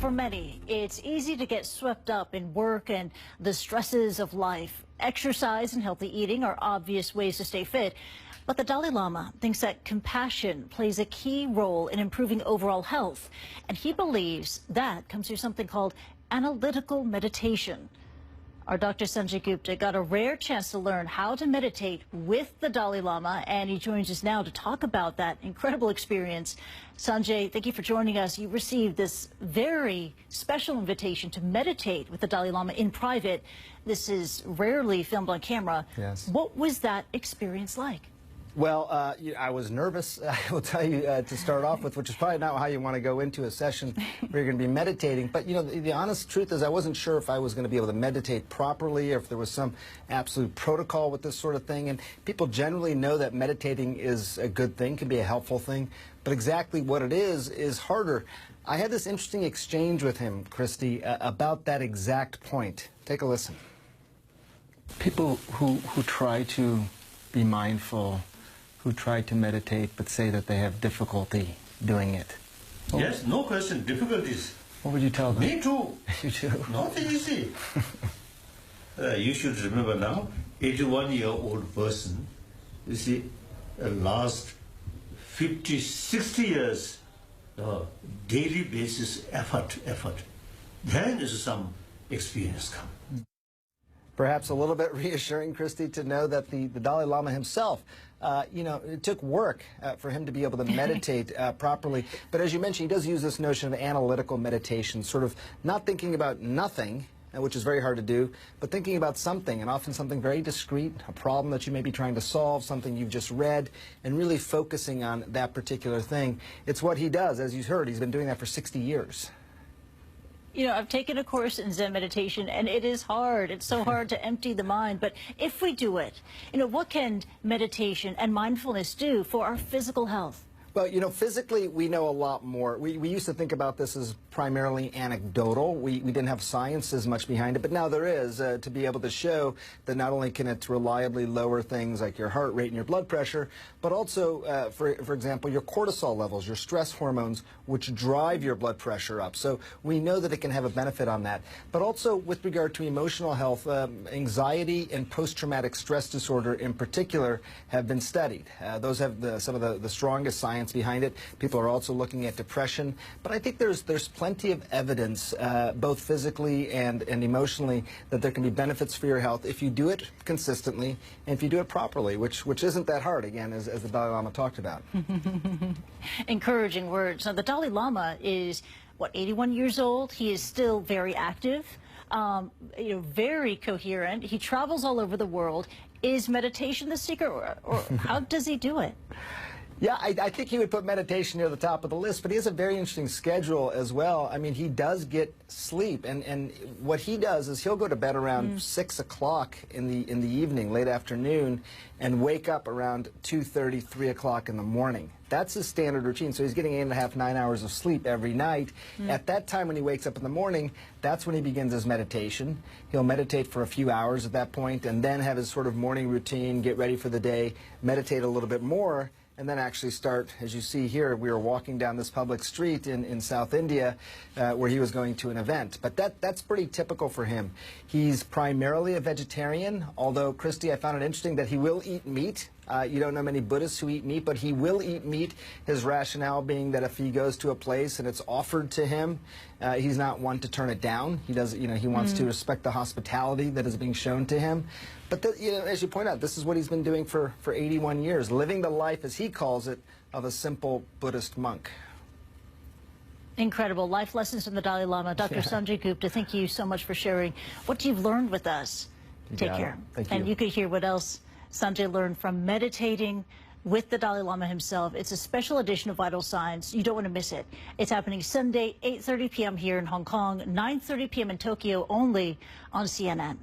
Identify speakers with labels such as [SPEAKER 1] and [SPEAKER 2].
[SPEAKER 1] For many, it's easy to get swept up in work and the stresses of life. Exercise and healthy eating are obvious ways to stay fit. But the Dalai Lama thinks that compassion plays a key role in improving overall health. And he believes that comes through something called analytical meditation. Our Dr. Sanjay Gupta got a rare chance to learn how to meditate with the Dalai Lama, and he joins us now to talk about that incredible experience. Sanjay, thank you for joining us. You received this very special invitation to meditate with the Dalai Lama in private. This is rarely filmed on camera.
[SPEAKER 2] Yes.
[SPEAKER 1] What was that experience like?
[SPEAKER 2] Well, I was nervous, I will tell you, to start off with, which is probably not how you want to go into a session where you're going to be meditating. But, you know, the honest truth is I wasn't sure if I was going to be able to meditate properly or if there was some absolute protocol with this sort of thing. And people generally know that meditating is a good thing, can be a helpful thing. But exactly what it is harder. I had this interesting exchange with him, Christy, about that exact point. Take a listen. People who try to be mindful, who try to meditate but say that they have difficulty doing it.
[SPEAKER 3] Yes, no question, difficulties.
[SPEAKER 2] What would you tell them?
[SPEAKER 3] Me too.
[SPEAKER 2] You too?
[SPEAKER 3] Not easy. You should remember now, 81-year-old person, you see, last 50, 60 years, daily basis effort. Then is some experience come.
[SPEAKER 2] Perhaps a little bit reassuring, Christy, to know that the Dalai Lama himself, you know, it took work for him to be able to meditate properly. But as you mentioned, he does use this notion of analytical meditation, sort of not thinking about nothing, which is very hard to do, but thinking about something, and often something very discrete, a problem that you may be trying to solve, something you've just read, and really focusing on that particular thing. It's what he does. As you heard, he's been doing that for 60 years.
[SPEAKER 1] You know, I've taken a course in Zen meditation, and it is hard. It's so hard to empty the mind. But if we do it, you know, what can meditation and mindfulness do for our physical health?
[SPEAKER 2] Well, you know, physically, we know a lot more. We used to think about this as primarily anecdotal. We didn't have science as much behind it, but now there is, to be able to show that not only can it reliably lower things like your heart rate and your blood pressure, but also, for example, your cortisol levels, your stress hormones, which drive your blood pressure up. So we know that it can have a benefit on that. But also with regard to emotional health, anxiety and post-traumatic stress disorder in particular have been studied. Those have some of the strongest science behind it. People are also looking at depression, but I think there's plenty of evidence, both physically and emotionally, that there can be benefits for your health if you do it consistently and if you do it properly, which isn't that hard, again, as the Dalai Lama talked about.
[SPEAKER 1] Encouraging words. Now, the Dalai Lama is, what, 81 years old? He is still very active, you know, very coherent. He travels all over the world. Is meditation the secret, or how does he do it?
[SPEAKER 2] Yeah, I think he would put meditation near the top of the list, but he has a very interesting schedule as well. I mean, he does get sleep, and what he does is he'll go to bed around 6 o'clock in the evening, late afternoon, and wake up around 2:30, 3 o'clock in the morning. That's his standard routine, so he's getting 8.5, 9 hours of sleep every night. At that time when he wakes up in the morning, that's when he begins his meditation. He'll meditate for a few hours at that point, and then have his sort of morning routine, get ready for the day, meditate a little bit more, and then actually start, as you see here, we were walking down this public street in South India where he was going to an event. But that's pretty typical for him. He's primarily a vegetarian, although, Christy, I found it interesting that he will eat meat. You don't know many Buddhists who eat meat, but he will eat meat. His rationale being that if he goes to a place and it's offered to him, he's not one to turn it down. He does, you know, he wants to respect the hospitality that is being shown to him. But you know, as you point out, this is what he's been doing for 81 years, living the life, as he calls it, of a simple Buddhist monk.
[SPEAKER 1] Incredible. Life lessons from the Dalai Lama. Dr. Sanjay Gupta, thank you so much for sharing what you've learned with us. Take care.
[SPEAKER 2] Thank you.
[SPEAKER 1] And you could hear what else Sanjay learned from meditating with the Dalai Lama himself. It's a special edition of Vital Signs. You don't want to miss it. It's happening Sunday, 8:30 p.m. here in Hong Kong, 9:30 p.m. in Tokyo, only on CNN.